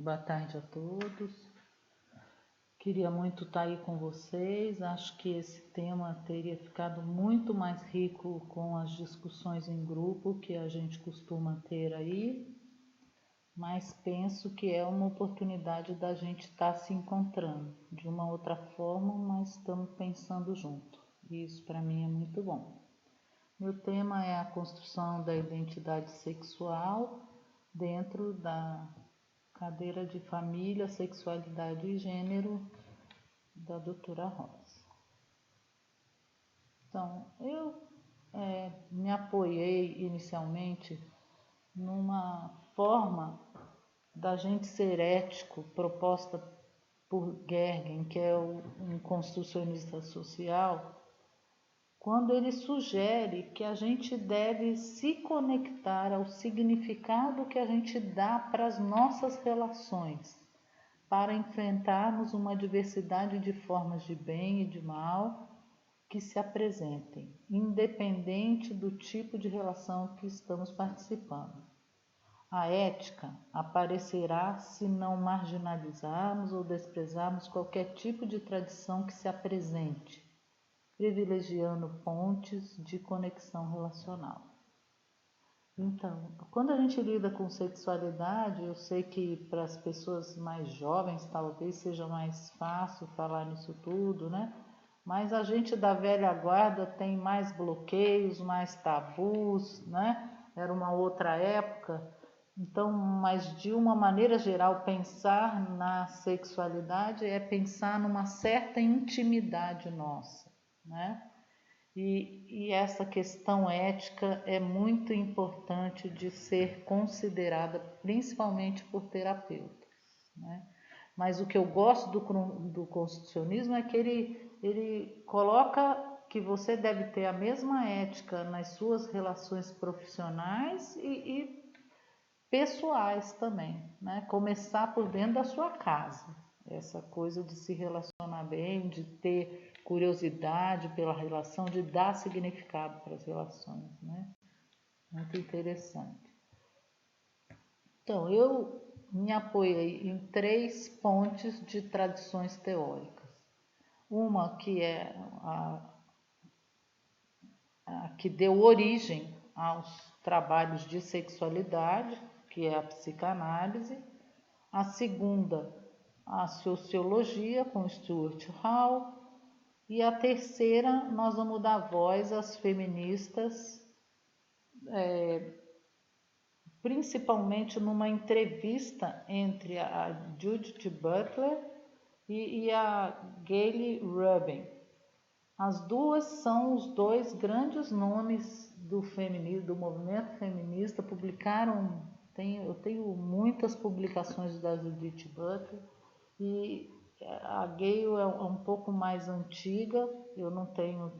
Boa tarde a todos. Queria muito estar aí com vocês. Acho que esse tema teria ficado muito mais rico com as discussões em grupo que a gente costuma ter aí, mas penso que é uma oportunidade da gente estar se encontrando de uma outra forma, mas estamos pensando junto. E isso para mim é muito bom. Meu tema é a construção da identidade sexual dentro da cadeira de família, sexualidade e gênero da doutora Rosa. Então, eu me apoiei inicialmente numa forma da gente ser ético proposta por Gergen, que é um construcionista social, quando ele sugere que a gente deve se conectar ao significado que a gente dá para as nossas relações, para enfrentarmos uma diversidade de formas de bem e de mal que se apresentem, independente do tipo de relação que estamos participando. A ética aparecerá se não marginalizarmos ou desprezarmos qualquer tipo de tradição que se apresente, privilegiando pontes de conexão relacional. Então, quando a gente lida com sexualidade, eu sei que para as pessoas mais jovens talvez seja mais fácil falar nisso tudo, né? Mas a gente da velha guarda tem mais bloqueios, mais tabus, né? Era uma outra época. Então, mas de uma maneira geral, pensar na sexualidade é pensar numa certa intimidade nossa, né? E essa questão ética é muito importante de ser considerada, principalmente por terapeutas, né? Mas o que eu gosto do constitucionismo é que ele coloca que você deve ter a mesma ética nas suas relações profissionais e pessoais também, né? Começar por dentro da sua casa, essa coisa de se relacionar bem, de ter curiosidade pela relação, de dar significado para as relações, né? Muito interessante. Então, eu me apoiei em 3 pontes de tradições teóricas. Uma que é a que deu origem aos trabalhos de sexualidade, que é a psicanálise. A segunda, a sociologia, com Stuart Hall. E a terceira, nós vamos dar voz às feministas, principalmente numa entrevista entre a Judith Butler e a Gayle Rubin. As duas são os 2 grandes nomes do feminismo, do movimento feminista, publicaram, eu tenho muitas publicações da Judith Butler, e a Gayle é um pouco mais antiga, eu não tenho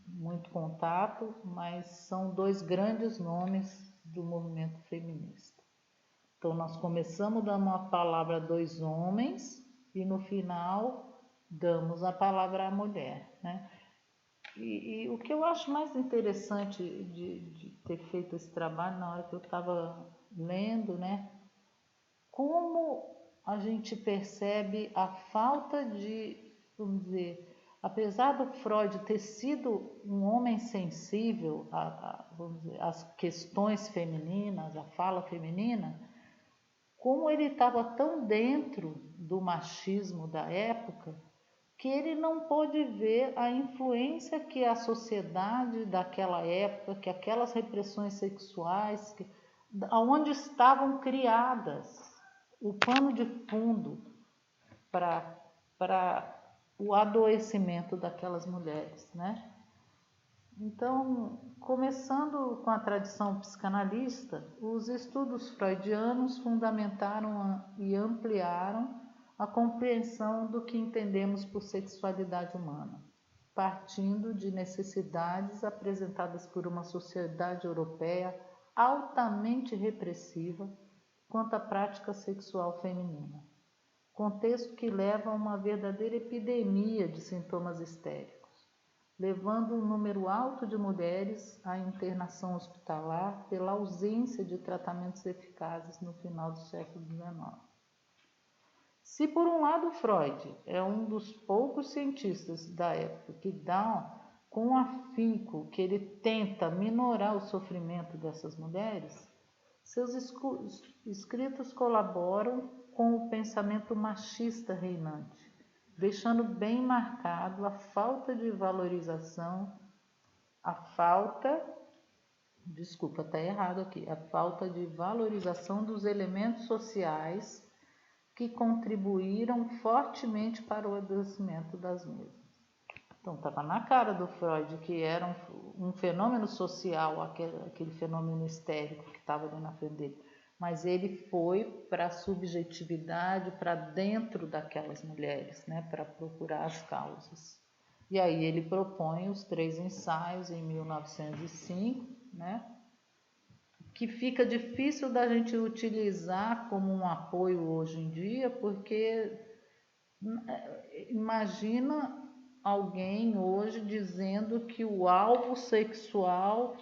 muito contato, mas são 2 grandes nomes do movimento feminista. Então nós começamos dando a palavra a 2 homens e no final damos a palavra à mulher, né? E o que eu acho mais interessante de ter feito esse trabalho na hora que eu estava lendo, né? Como a gente percebe a falta de, vamos dizer, apesar do Freud ter sido um homem sensível vamos dizer, às questões femininas, à fala feminina, como ele estava tão dentro do machismo da época, que ele não pôde ver a influência que a sociedade daquela época, que aquelas repressões sexuais, aonde estavam criadas, o pano de fundo para o adoecimento daquelas mulheres, né? Então, começando com a tradição psicanalista, os estudos freudianos fundamentaram e ampliaram a compreensão do que entendemos por sexualidade humana, partindo de necessidades apresentadas por uma sociedade europeia altamente repressiva quanto à prática sexual feminina, contexto que leva a uma verdadeira epidemia de sintomas histéricos, levando um número alto de mulheres à internação hospitalar pela ausência de tratamentos eficazes no final do século XIX. Se por um lado Freud é um dos poucos cientistas da época que dá com afinco que ele tenta minorar o sofrimento dessas mulheres, seus escritos colaboram com o pensamento machista reinante, deixando bem marcado a falta de valorização, a falta de valorização dos elementos sociais que contribuíram fortemente para o adoecimento das mesmas. Então, estava na cara do Freud que era um fenômeno social, aquele fenômeno histérico que estava ali na frente dele. Mas ele foi para a subjetividade, para dentro daquelas mulheres, né, para procurar as causas. E aí ele propõe os 3 ensaios em 1905, né, que fica difícil da gente utilizar como um apoio hoje em dia, porque imagina alguém hoje dizendo que o alvo sexual,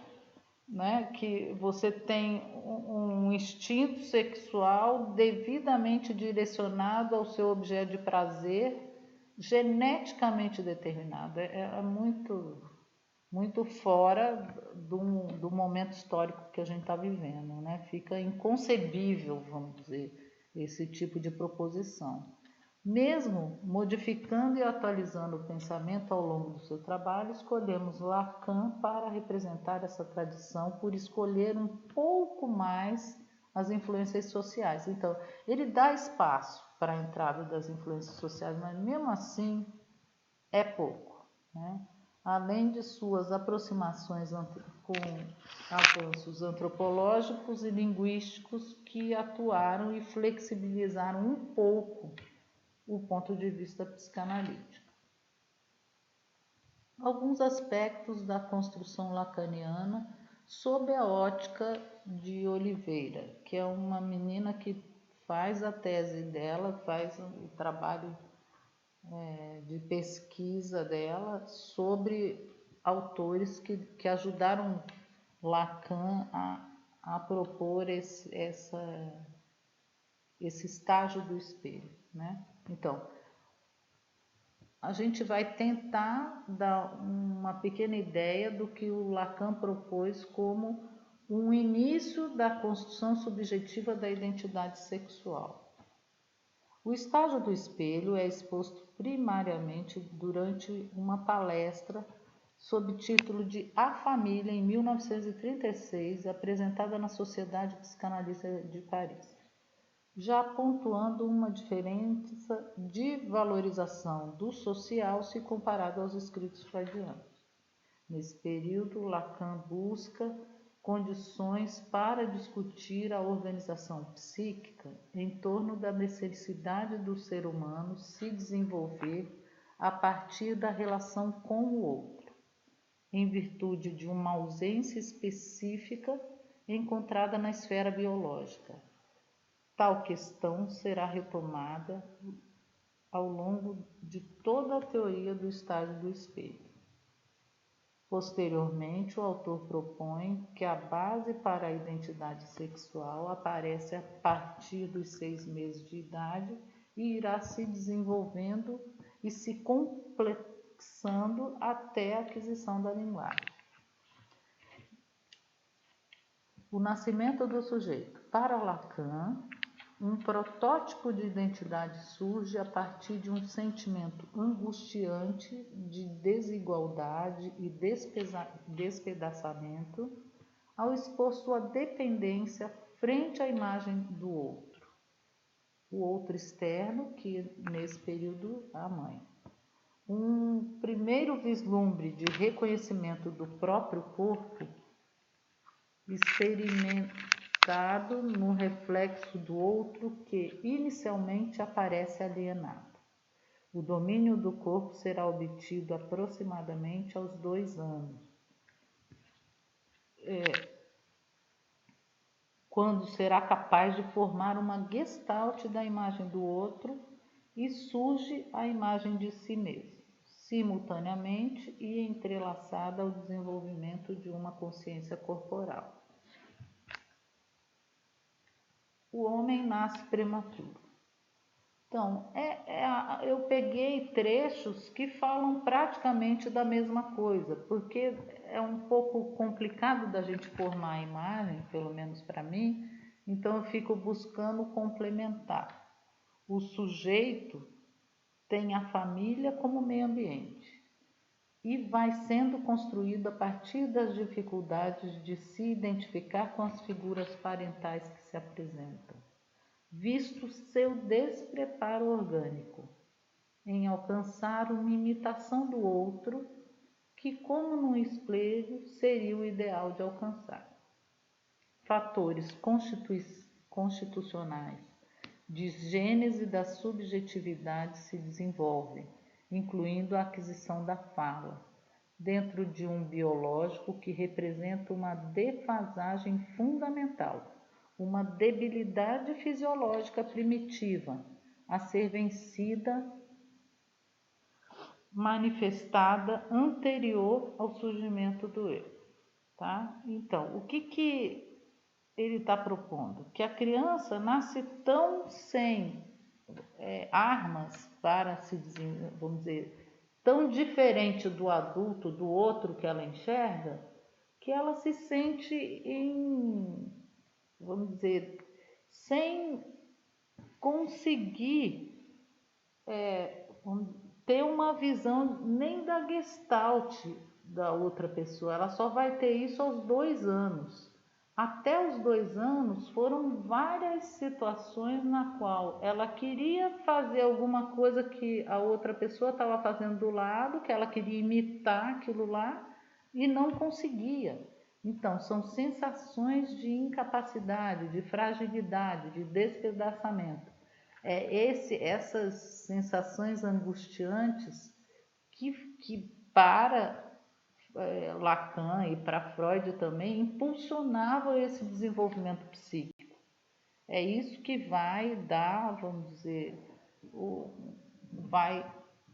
né, que você tem um instinto sexual devidamente direcionado ao seu objeto de prazer, geneticamente determinado. É muito fora do momento histórico que a gente está vivendo, né? Fica inconcebível, vamos dizer, esse tipo de proposição. Mesmo modificando e atualizando o pensamento ao longo do seu trabalho, escolhemos Lacan para representar essa tradição por escolher um pouco mais as influências sociais. Então, ele dá espaço para a entrada das influências sociais, mas mesmo assim é pouco, né? Além de suas aproximações com avanços antropológicos e linguísticos que atuaram e flexibilizaram um pouco o ponto de vista psicanalítico. Alguns aspectos da construção lacaniana sob a ótica de Oliveira, que é uma menina que faz a tese dela, faz o trabalho de pesquisa dela sobre autores que ajudaram Lacan a propor esse estágio do espelho, né? Então, a gente vai tentar dar uma pequena ideia do que o Lacan propôs como um início da construção subjetiva da identidade sexual. O estágio do espelho é exposto primariamente durante uma palestra sob título de A Família, em 1936, apresentada na Sociedade Psicanalista de Paris, já pontuando uma diferença de valorização do social se comparado aos escritos freudianos. Nesse período, Lacan busca condições para discutir a organização psíquica em torno da necessidade do ser humano se desenvolver a partir da relação com o outro, em virtude de uma ausência específica encontrada na esfera biológica. Tal questão será retomada ao longo de toda a teoria do estágio do espelho. Posteriormente, o autor propõe que a base para a identidade sexual aparece a partir dos 6 meses de idade e irá se desenvolvendo e se complexando até a aquisição da linguagem. O nascimento do sujeito. Para Lacan, um protótipo de identidade surge a partir de um sentimento angustiante de desigualdade e despedaçamento ao expor sua dependência frente à imagem do outro. O outro externo, que nesse período é a mãe. Um primeiro vislumbre de reconhecimento do próprio corpo experimentado no reflexo do outro que inicialmente aparece alienado. O domínio do corpo será obtido aproximadamente aos 2 anos, quando será capaz de formar uma gestalt da imagem do outro e surge a imagem de si mesmo, simultaneamente e entrelaçada ao desenvolvimento de uma consciência corporal. O homem nasce prematuro. Então, eu peguei trechos que falam praticamente da mesma coisa, porque é um pouco complicado da gente formar a imagem, pelo menos para mim, então eu fico buscando complementar. O sujeito tem a família como meio ambiente e vai sendo construído a partir das dificuldades de se identificar com as figuras parentais que se apresentam, visto seu despreparo orgânico em alcançar uma imitação do outro que, como num espelho, seria o ideal de alcançar. Fatores constitucionais de gênese da subjetividade se desenvolvem, incluindo a aquisição da fala, dentro de um biológico que representa uma defasagem fundamental, uma debilidade fisiológica primitiva a ser vencida, manifestada anterior ao surgimento do eu. Tá? Então, o que ele está propondo? Que a criança nasce tão sem armas para se, vamos dizer, tão diferente do adulto, do outro que ela enxerga, que ela se sente vamos dizer, sem conseguir ter uma visão nem da gestalt da outra pessoa. Ela só vai ter isso aos 2 anos. Até os 2 anos foram várias situações na qual ela queria fazer alguma coisa que a outra pessoa estava fazendo do lado, que ela queria imitar aquilo lá e não conseguia. Então, são sensações de incapacidade, de fragilidade, de despedaçamento. Essas sensações angustiantes que para Lacan e para Freud também impulsionavam esse desenvolvimento psíquico. É isso que vai dar, vamos dizer, vai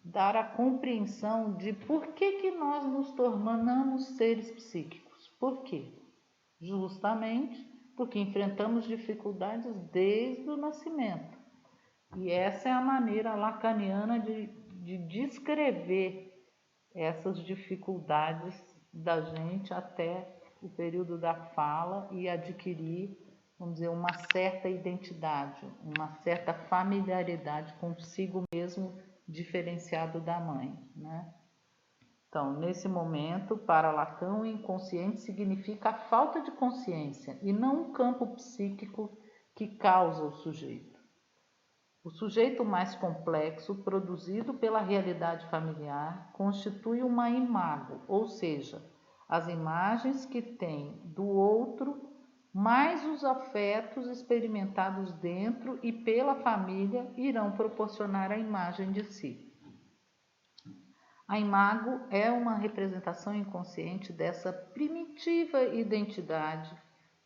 dar a compreensão de por que nós nos tornamos seres psíquicos. Por quê? Justamente porque enfrentamos dificuldades desde o nascimento. E essa é a maneira lacaniana de descrever essas dificuldades da gente até o período da fala e adquirir, vamos dizer, uma certa identidade, uma certa familiaridade consigo mesmo, diferenciado da mãe, né? Então, nesse momento, para Lacan, o inconsciente significa a falta de consciência e não um campo psíquico que causa o sujeito. O sujeito mais complexo, produzido pela realidade familiar, constitui uma imago, ou seja, as imagens que tem do outro, mais os afetos experimentados dentro e pela família irão proporcionar a imagem de si. A imago é uma representação inconsciente dessa primitiva identidade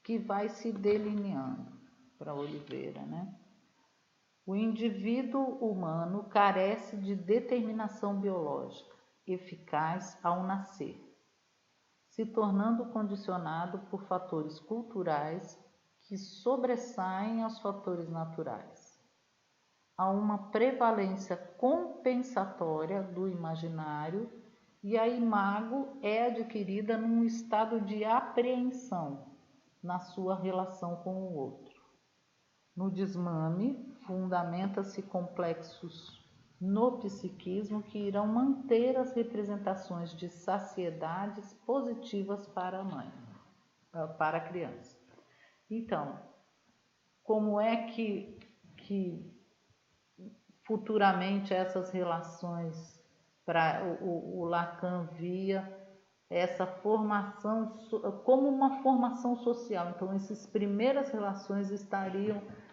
que vai se delineando, para Oliveira, né? O indivíduo humano carece de determinação biológica eficaz ao nascer, se tornando condicionado por fatores culturais que sobressaem aos fatores naturais. Há uma prevalência compensatória do imaginário e a imago é adquirida num estado de apreensão na sua relação com o outro. No desmame, fundamenta-se complexos no psiquismo que irão manter as representações de saciedades positivas para a mãe, para a criança. Então, como é que futuramente essas relações, para o Lacan via essa formação como uma formação social? Então, essas primeiras relações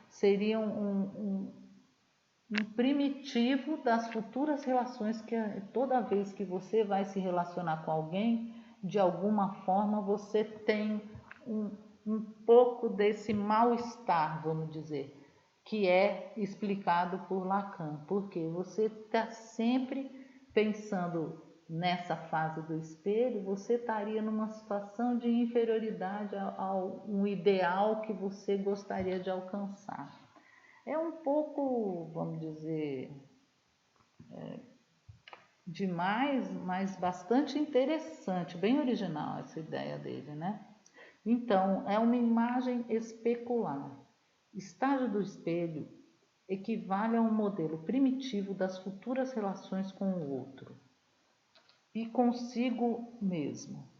seriam um primitivo das futuras relações, que toda vez que você vai se relacionar com alguém, de alguma forma você tem um pouco desse mal-estar, vamos dizer, que é explicado por Lacan, porque você está sempre pensando nessa fase do espelho, você estaria numa situação de inferioridade ao um ideal que você gostaria de alcançar. É um pouco, vamos dizer, demais, mas bastante interessante, bem original essa ideia dele, né? Então, é uma imagem especular. Estágio do espelho equivale a um modelo primitivo das futuras relações com o outro e consigo mesmo.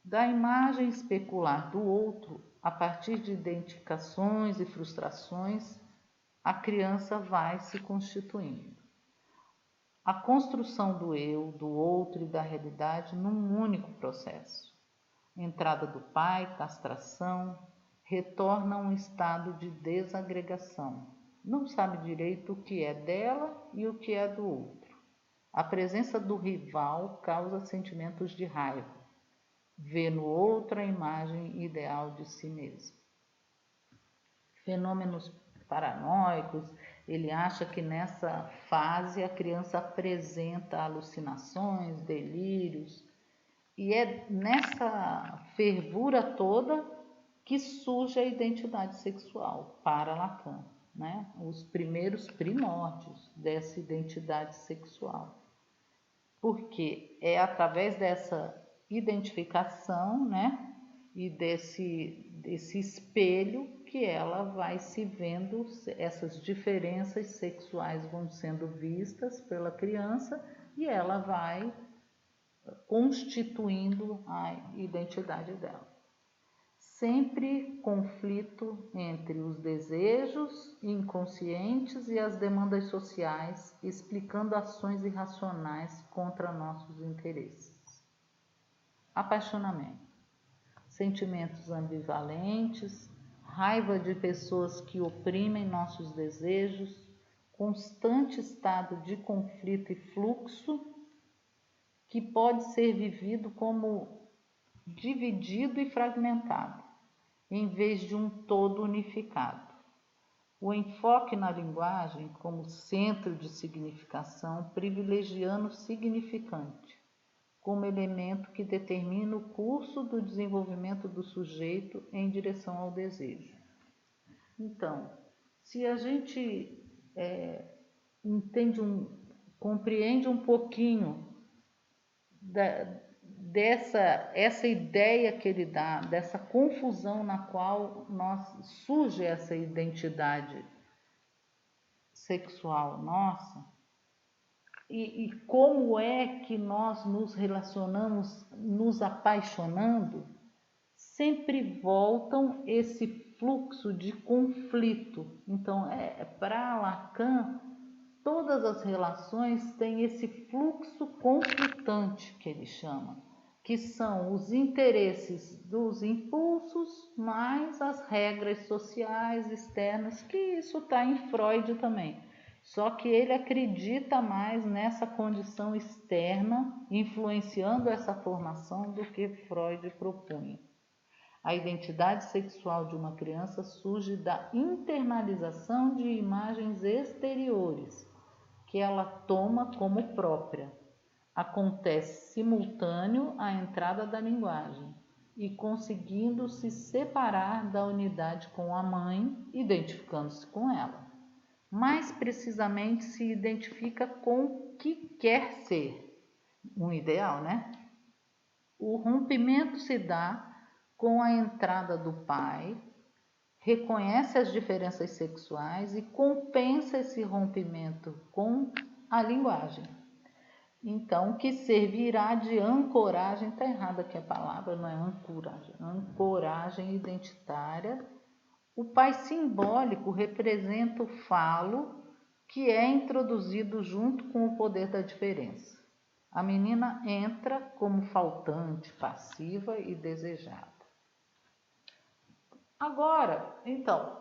Da imagem especular do outro, a partir de identificações e frustrações, a criança vai se constituindo. A construção do eu, do outro e da realidade num único processo. Entrada do pai, castração, retorna a um estado de desagregação. Não sabe direito o que é dela e o que é do outro. A presença do rival causa sentimentos de raiva. Vê no outro a imagem ideal de si mesmo. Fenômenos paranoicos, ele acha que nessa fase a criança apresenta alucinações, delírios, e é nessa fervura toda que surge a identidade sexual para Lacan, né? Os primeiros primórdios dessa identidade sexual. Porque é através dessa identificação, né? E desse espelho que ela vai se vendo, essas diferenças sexuais vão sendo vistas pela criança e ela vai constituindo a identidade dela. Sempre conflito entre os desejos inconscientes e as demandas sociais, explicando ações irracionais contra nossos interesses. Apaixonamento. Sentimentos ambivalentes, raiva de pessoas que oprimem nossos desejos, constante estado de conflito e fluxo, que pode ser vivido como dividido e fragmentado, em vez de um todo unificado. O enfoque na linguagem como centro de significação, privilegiando o significante, como elemento que determina o curso do desenvolvimento do sujeito em direção ao desejo. Então, se a gente compreende um pouquinho essa ideia que ele dá, dessa confusão na qual surge essa identidade sexual nossa, e como é que nós nos relacionamos, nos apaixonando, sempre voltam esse fluxo de conflito. Então, para Lacan, todas as relações têm esse fluxo conflitante que ele chama, que são os interesses dos impulsos mais as regras sociais externas, que isso está em Freud também. Só que ele acredita mais nessa condição externa, influenciando essa formação do que Freud propunha. A identidade sexual de uma criança surge da internalização de imagens exteriores, que ela toma como própria. Acontece simultâneo à entrada da linguagem e conseguindo se separar da unidade com a mãe, identificando-se com ela. Mais precisamente se identifica com o que quer ser, um ideal, né? O rompimento se dá com a entrada do pai, reconhece as diferenças sexuais e compensa esse rompimento com a linguagem. Então, que servirá de ancoragem, está errada aqui a palavra, não é ancoragem identitária. O pai simbólico representa o falo que é introduzido junto com o poder da diferença. A menina entra como faltante, passiva e desejada. Agora, então,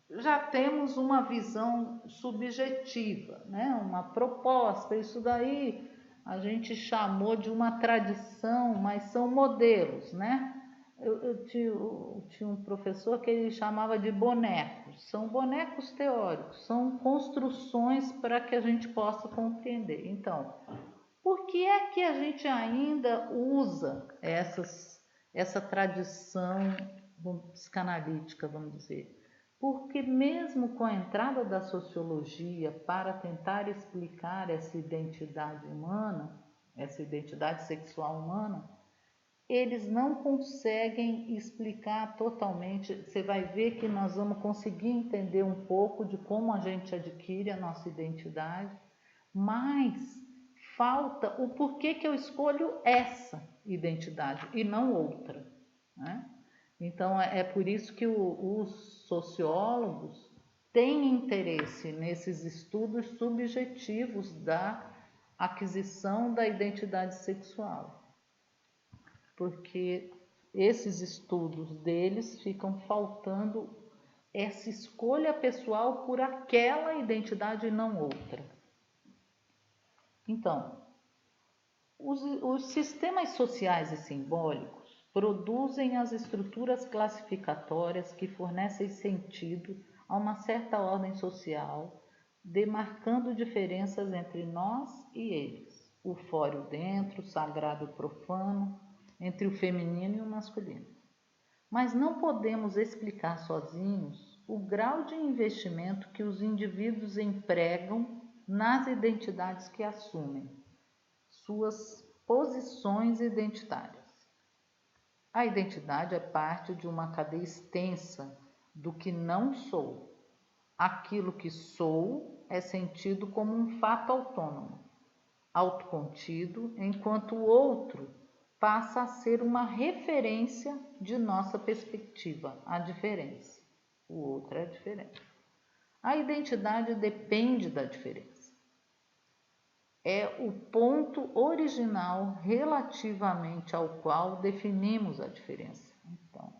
já temos uma visão subjetiva, né? Uma proposta. Isso daí a gente chamou de uma tradição, mas são modelos, né? Eu tinha um professor que ele chamava de bonecos. São bonecos teóricos, são construções para que a gente possa compreender. Então, por que é que a gente ainda usa essa tradição psicanalítica, vamos dizer? Porque mesmo com a entrada da sociologia para tentar explicar essa identidade humana, essa identidade sexual humana, eles não conseguem explicar totalmente. Você vai ver que nós vamos conseguir entender um pouco de como a gente adquire a nossa identidade, mas falta o porquê que eu escolho essa identidade e não outra, né? Então é por isso que os sociólogos têm interesse nesses estudos subjetivos da aquisição da identidade sexual, porque esses estudos deles ficam faltando essa escolha pessoal por aquela identidade e não outra. Então, os sistemas sociais e simbólicos produzem as estruturas classificatórias que fornecem sentido a uma certa ordem social, demarcando diferenças entre nós e eles, o fora e o dentro, o sagrado e o profano, entre o feminino e o masculino. Mas não podemos explicar sozinhos o grau de investimento que os indivíduos empregam nas identidades que assumem, suas posições identitárias. A identidade é parte de uma cadeia extensa do que não sou. Aquilo que sou é sentido como um fato autônomo, autocontido, enquanto o outro passa a ser uma referência de nossa perspectiva, a diferença. O outro é a diferença. A identidade depende da diferença. É o ponto original relativamente ao qual definimos a diferença. Então,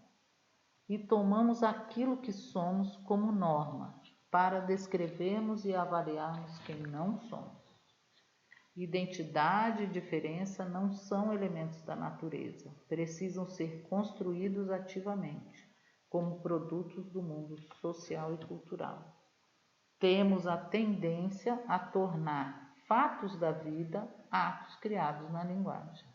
e tomamos aquilo que somos como norma para descrevermos e avaliarmos quem não somos. Identidade e diferença não são elementos da natureza, precisam ser construídos ativamente, como produtos do mundo social e cultural. Temos a tendência a tornar fatos da vida atos criados na linguagem.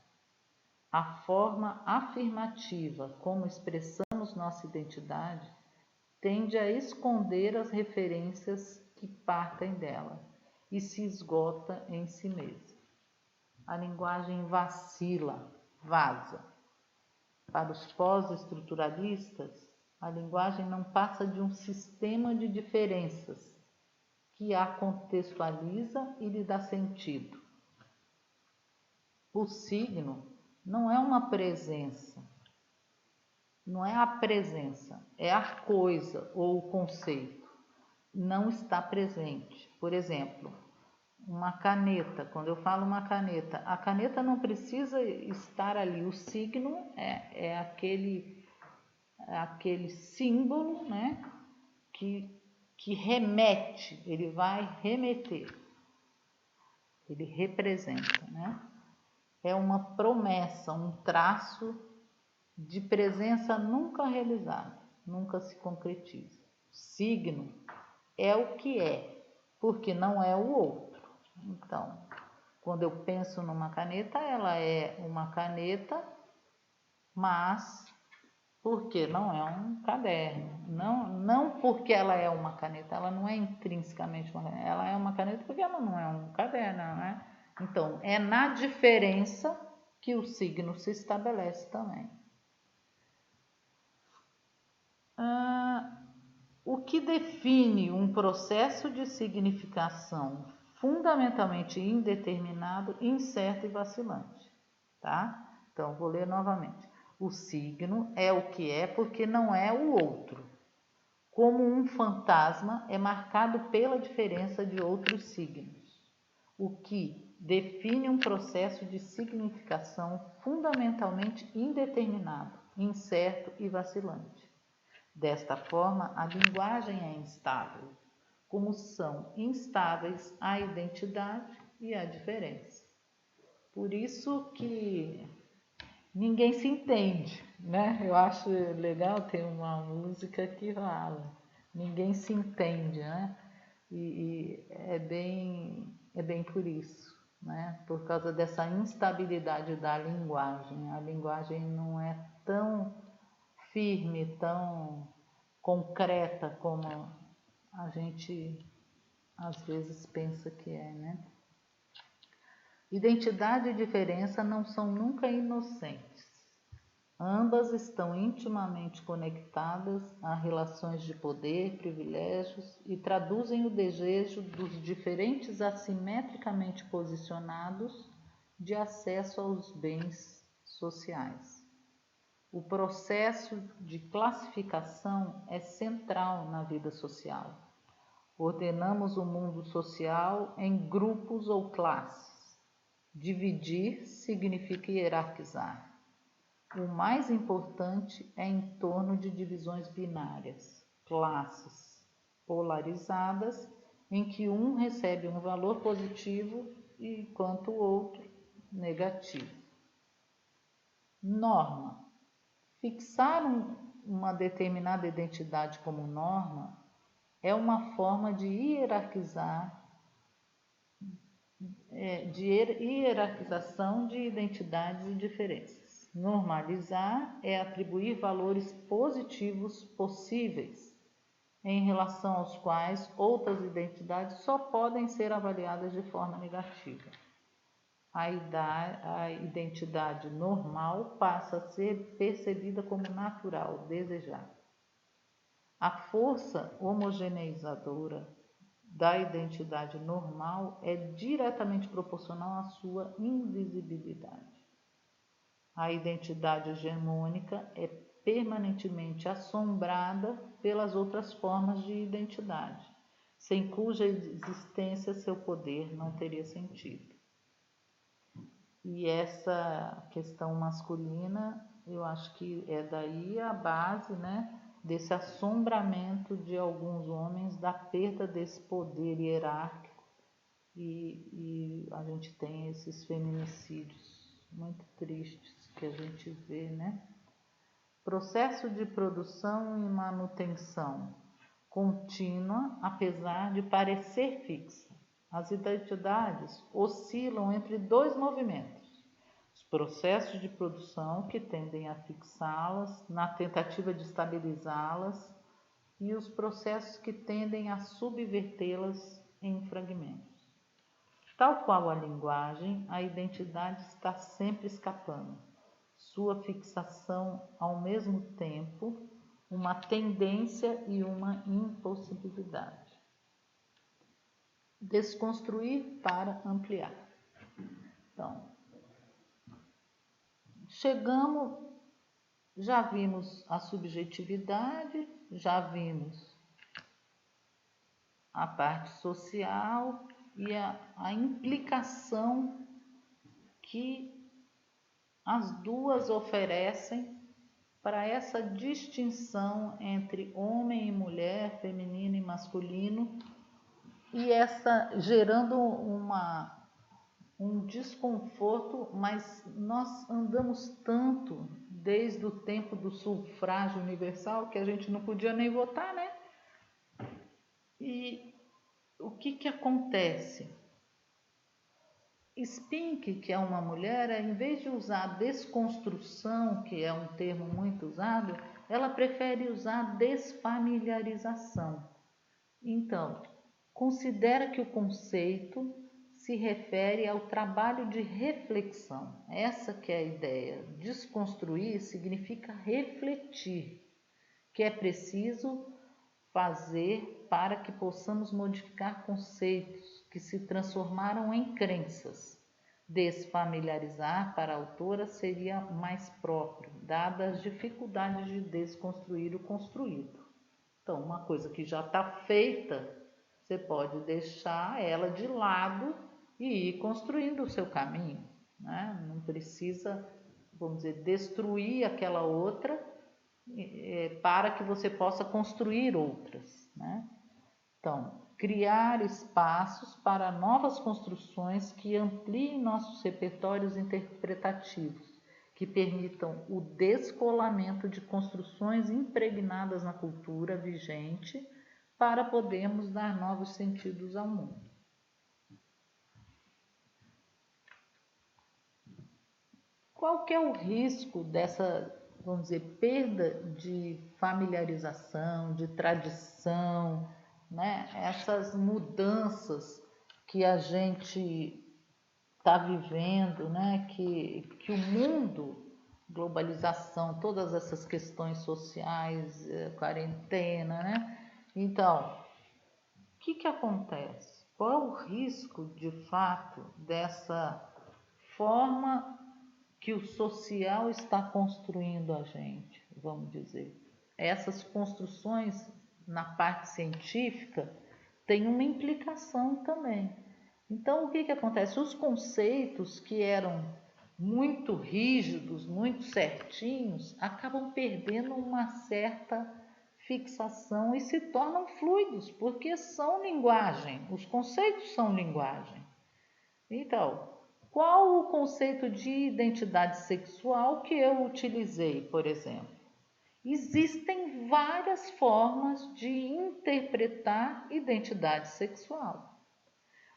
A forma afirmativa como expressamos nossa identidade tende a esconder as referências que partem dela e se esgota em si mesma. A linguagem vacila, vaza. Para os pós-estruturalistas, a linguagem não passa de um sistema de diferenças que a contextualiza e lhe dá sentido. O signo não é uma presença, não é a presença, é a coisa ou o conceito. Não está presente. Por exemplo, uma caneta, quando eu falo uma caneta, a caneta não precisa estar ali. O signo é aquele símbolo, né, que remete, ele vai remeter, ele representa, né? É uma promessa, um traço de presença nunca realizada, nunca se concretiza. O signo é o que é, porque não é o outro. Então, quando eu penso numa caneta, ela é uma caneta, mas porque não é um caderno. Não porque ela é uma caneta, ela não é intrinsecamente uma caneta. Ela é uma caneta porque ela não é um caderno, né? Então, é na diferença que o signo se estabelece também. O que define um processo de significação fundamentalmente indeterminado, incerto e vacilante, tá? Então, vou ler novamente. O signo é o que é porque não é o outro. Como um fantasma é marcado pela diferença de outros signos, o que define um processo de significação fundamentalmente indeterminado, incerto e vacilante. Desta forma, a linguagem é instável, como são instáveis a identidade e a diferença. Por isso que ninguém se entende, né? Eu acho legal ter uma música que fala, ninguém se entende, né? E é bem por isso, né? Por causa dessa instabilidade da linguagem. A linguagem não é tão firme, tão concreta como a gente às vezes pensa que é, né? Identidade e diferença não são nunca inocentes. Ambas estão intimamente conectadas a relações de poder, privilégios e traduzem o desejo dos diferentes assimetricamente posicionados de acesso aos bens sociais. O processo de classificação é central na vida social. Ordenamos o mundo social em grupos ou classes. Dividir significa hierarquizar. O mais importante é em torno de divisões binárias, classes polarizadas, em que um recebe um valor positivo enquanto o outro negativo. Norma. Fixar uma determinada identidade como norma é uma forma de hierarquização de identidades e diferenças. Normalizar é atribuir valores positivos possíveis, em relação aos quais outras identidades só podem ser avaliadas de forma negativa. A identidade normal passa a ser percebida como natural, desejada. A força homogeneizadora da identidade normal é diretamente proporcional à sua invisibilidade. A identidade hegemônica é permanentemente assombrada pelas outras formas de identidade, sem cuja existência seu poder não teria sentido. E essa questão masculina, eu acho que é daí a base, né, desse assombramento de alguns homens, da perda desse poder hierárquico, e a gente tem esses feminicídios muito tristes que a gente vê, né? Processo de produção e manutenção contínua, apesar de parecer fixa. As identidades oscilam entre dois movimentos: os processos de produção, que tendem a fixá-las na tentativa de estabilizá-las, e os processos que tendem a subvertê-las em fragmentos. Tal qual a linguagem, a identidade está sempre escapando. Sua fixação, ao mesmo tempo, uma tendência e uma impossibilidade. Desconstruir para ampliar. Então, já vimos a subjetividade, já vimos a parte social e a implicação que as duas oferecem para essa distinção entre homem e mulher, feminino e masculino, e essa gerando um desconforto, mas nós andamos tanto desde o tempo do sufrágio universal que a gente não podia nem votar, né? E o que acontece? Spink, que é uma mulher, em vez de usar desconstrução, que é um termo muito usado, ela prefere usar desfamiliarização. Então, considera que o conceito se refere ao trabalho de reflexão. Essa que é a ideia. Desconstruir significa refletir, que é preciso fazer para que possamos modificar conceitos que se transformaram em crenças. Desfamiliarizar, para a autora, seria mais próprio, dadas as dificuldades de desconstruir o construído. Então, uma coisa que já está feita, você pode deixar ela de lado e ir construindo o seu caminho, né? Não precisa, vamos dizer, destruir aquela outra para que você possa construir outras, né? Então, criar espaços para novas construções que ampliem nossos repertórios interpretativos, que permitam o descolamento de construções impregnadas na cultura vigente para podermos dar novos sentidos ao mundo. Qual que é o risco dessa vamos dizer, perda de familiarização, de tradição, né? Essas mudanças que a gente está vivendo, né? Que o mundo, globalização, todas essas questões sociais, quarentena, né? Então, o que acontece? Qual é o risco, de fato, dessa forma que o social está construindo a gente, vamos dizer? Essas construções na parte científica têm uma implicação também. Então, o que acontece? Os conceitos que eram muito rígidos, muito certinhos, acabam perdendo uma certa fixação e se tornam fluidos, porque são linguagem, os conceitos são linguagem. Então, qual o conceito de identidade sexual que eu utilizei, por exemplo? Existem várias formas de interpretar identidade sexual.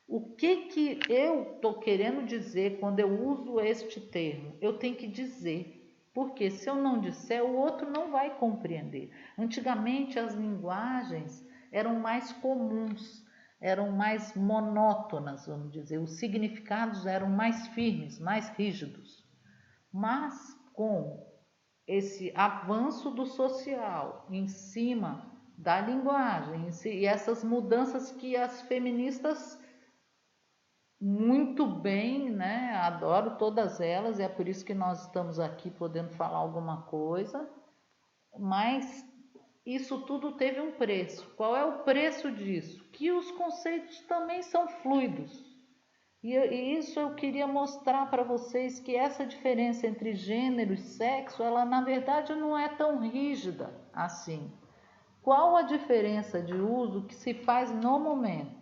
O que eu estou querendo dizer quando eu uso este termo? Eu tenho que dizer, porque se eu não disser, o outro não vai compreender. Antigamente as linguagens eram mais comuns, eram mais monótonas, vamos dizer, os significados eram mais firmes, mais rígidos. Mas com esse avanço do social em cima da linguagem e essas mudanças que as feministas muito bem, né? Adoro todas elas, e é por isso que nós estamos aqui podendo falar alguma coisa, mas isso tudo teve um preço. Qual é o preço disso? Que os conceitos também são fluidos. E isso eu queria mostrar para vocês que essa diferença entre gênero e sexo, ela na verdade não é tão rígida assim. Qual a diferença de uso que se faz no momento?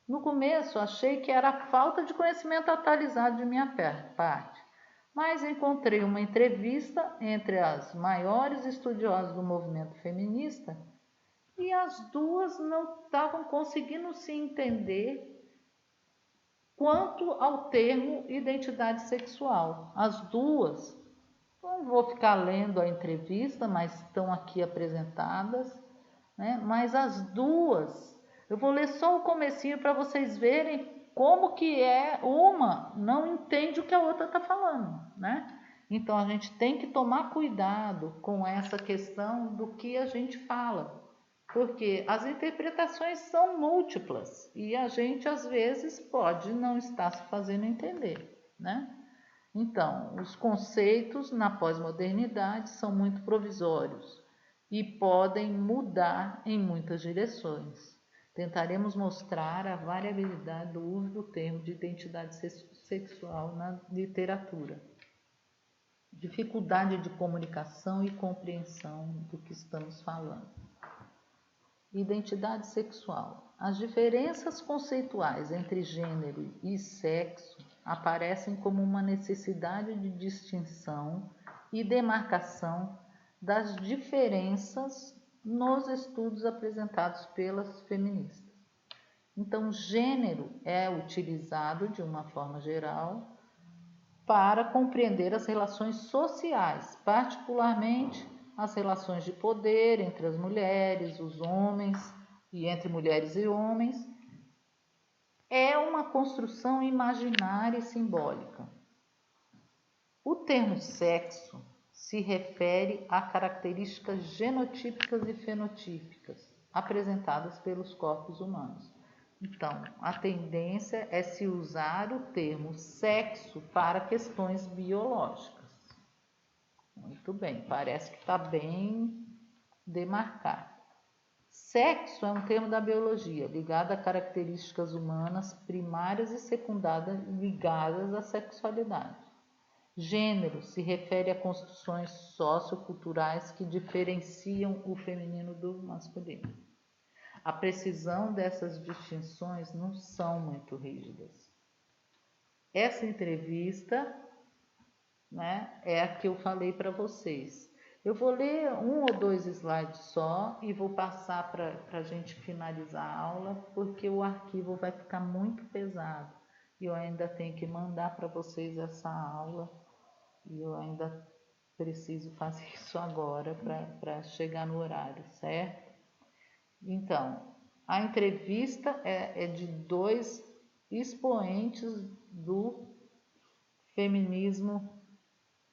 No começo achei que era a falta de conhecimento atualizado de minha parte, mas encontrei uma entrevista entre as maiores estudiosas do movimento feminista e as duas não estavam conseguindo se entender quanto ao termo identidade sexual. As duas, não vou ficar lendo a entrevista, mas estão aqui apresentadas, né? Mas as duas, eu vou ler só o comecinho para vocês verem como que uma não entende o que a outra está falando, né? Então a gente tem que tomar cuidado com essa questão do que a gente fala, porque as interpretações são múltiplas e a gente às vezes pode não estar se fazendo entender, né? Então, os conceitos na pós-modernidade são muito provisórios e podem mudar em muitas direções. Tentaremos mostrar a variabilidade do uso do termo de identidade sexual na literatura. Dificuldade de comunicação e compreensão do que estamos falando. Identidade sexual. As diferenças conceituais entre gênero e sexo aparecem como uma necessidade de distinção e demarcação das diferenças nos estudos apresentados pelas feministas. Então, gênero é utilizado de uma forma geral para compreender as relações sociais, particularmente as relações de poder entre as mulheres, os homens e entre mulheres e homens. É uma construção imaginária e simbólica. O termo sexo se refere a características genotípicas e fenotípicas apresentadas pelos corpos humanos. Então, a tendência é se usar o termo sexo para questões biológicas. Muito bem, parece que está bem demarcado. Sexo é um termo da biologia ligado a características humanas primárias e secundárias ligadas à sexualidade. Gênero se refere a construções socioculturais que diferenciam o feminino do masculino. A precisão dessas distinções não são muito rígidas. Essa entrevista, né, é a que eu falei para vocês. Eu vou ler um ou dois slides só e vou passar para a gente finalizar a aula, porque o arquivo vai ficar muito pesado. E eu ainda tenho que mandar para vocês essa aula e eu ainda preciso fazer isso agora para chegar no horário, certo? Então, a entrevista é de dois expoentes do feminismo,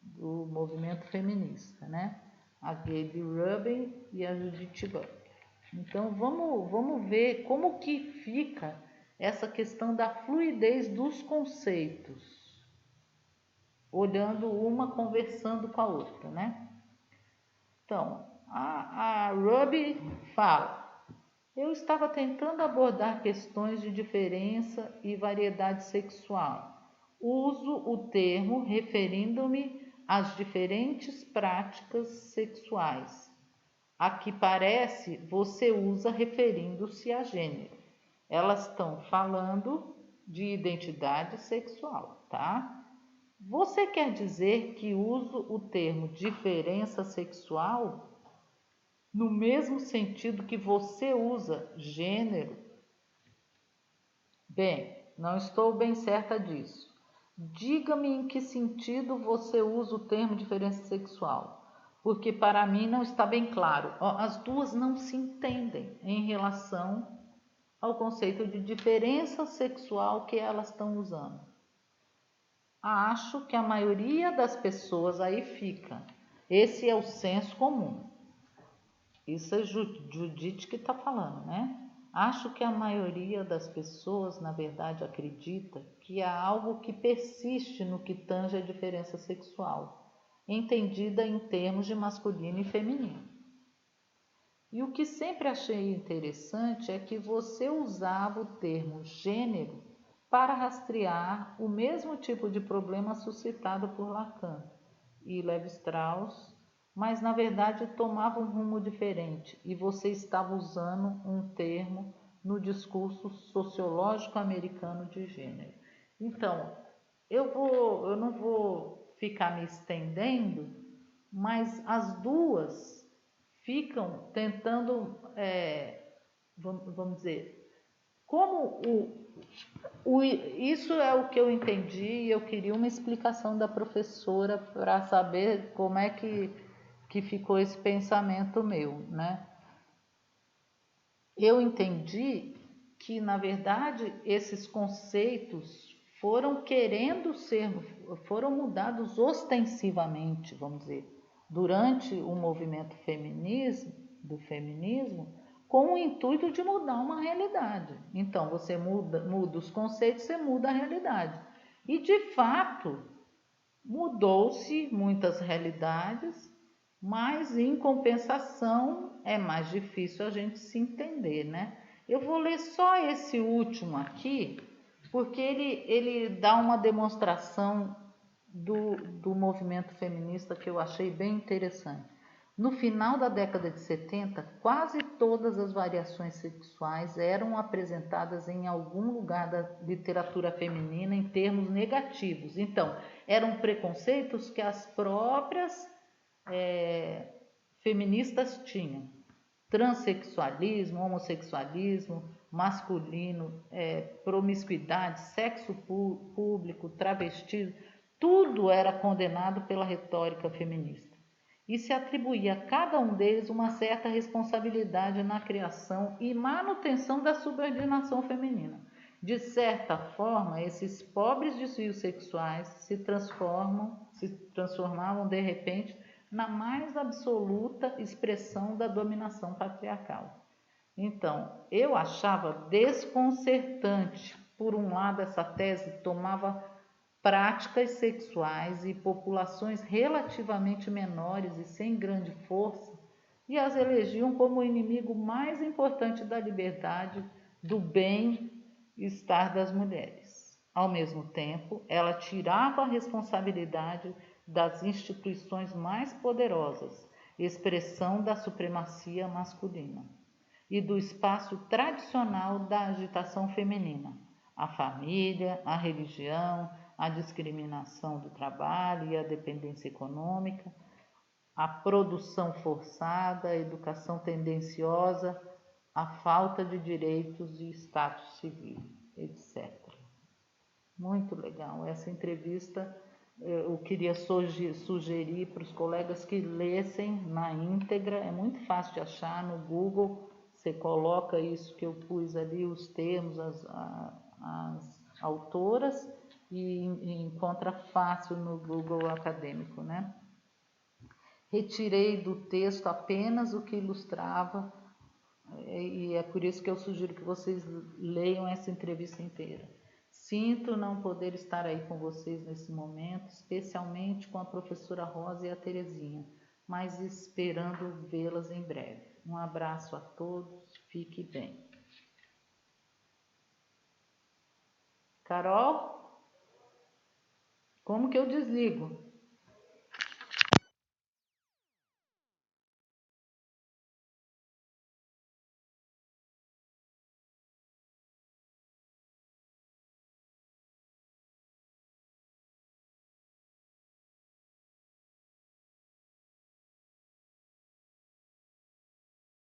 do movimento feminista, né? A Gabe Rubin e a Judith Butler. Então, vamos ver como que fica essa questão da fluidez dos conceitos, olhando uma, conversando com a outra, né? Então, a Rubin fala: eu estava tentando abordar questões de diferença e variedade sexual. Uso o termo referindo-me às diferentes práticas sexuais. A que parece, você usa referindo-se a gênero. Elas estão falando de identidade sexual, tá? Você quer dizer que uso o termo diferença sexual no mesmo sentido que você usa gênero? Bem, não estou bem certa disso. Diga-me em que sentido você usa o termo diferença sexual, porque para mim não está bem claro. As duas não se entendem em relação ao conceito de diferença sexual que elas estão usando. Acho que a maioria das pessoas aí fica. Esse é o senso comum. Isso é Judith que está falando, né? Acho que a maioria das pessoas, na verdade, acredita que há algo que persiste no que tange a diferença sexual, entendida em termos de masculino e feminino. E o que sempre achei interessante é que você usava o termo gênero para rastrear o mesmo tipo de problema suscitado por Lacan e Levi-Strauss, mas na verdade tomava um rumo diferente e você estava usando um termo no discurso sociológico americano de gênero. Então, eu não vou ficar me estendendo, mas as duas ficam tentando, vamos dizer, como isso é o que eu entendi e eu queria uma explicação da professora para saber como é que ficou esse pensamento meu, né? Eu entendi que, na verdade, esses conceitos foram mudados ostensivamente, vamos dizer, durante o movimento do feminismo, com o intuito de mudar uma realidade. Então, você muda os conceitos, você muda a realidade. E, de fato, mudou-se muitas realidades, mas em compensação é mais difícil a gente se entender, né? Eu vou ler só esse último aqui, porque ele dá uma demonstração do movimento feminista que eu achei bem interessante. No final da década de 70, quase todas as variações sexuais eram apresentadas em algum lugar da literatura feminina em termos negativos. Então, eram preconceitos que as próprias feministas tinham. Transsexualismo, homossexualismo, masculino, promiscuidade, sexo público, travestismo, tudo era condenado pela retórica feminista. E se atribuía a cada um deles uma certa responsabilidade na criação e manutenção da subordinação feminina. De certa forma, esses pobres desvios sexuais se transformavam de repente na mais absoluta expressão da dominação patriarcal. Então, eu achava desconcertante. Por um lado, essa tese tomava práticas sexuais e populações relativamente menores e sem grande força e as elegiam como o inimigo mais importante da liberdade, do bem-estar das mulheres. Ao mesmo tempo, ela tirava a responsabilidade das instituições mais poderosas, expressão da supremacia masculina, e do espaço tradicional da agitação feminina, a família, a religião, a discriminação do trabalho e a dependência econômica, a produção forçada, a educação tendenciosa, a falta de direitos e status civil, etc. Muito legal. Essa entrevista eu queria sugerir para os colegas que lessem na íntegra, é muito fácil de achar no Google, você coloca isso que eu pus ali, os termos, as autoras, e encontra fácil no Google acadêmico, né? Retirei do texto apenas o que ilustrava, e é por isso que eu sugiro que vocês leiam essa entrevista inteira. Sinto não poder estar aí com vocês nesse momento, especialmente com a professora Rosa e a Terezinha, mas esperando vê-las em breve. Um abraço a todos, fique bem. Carol, como que eu desligo?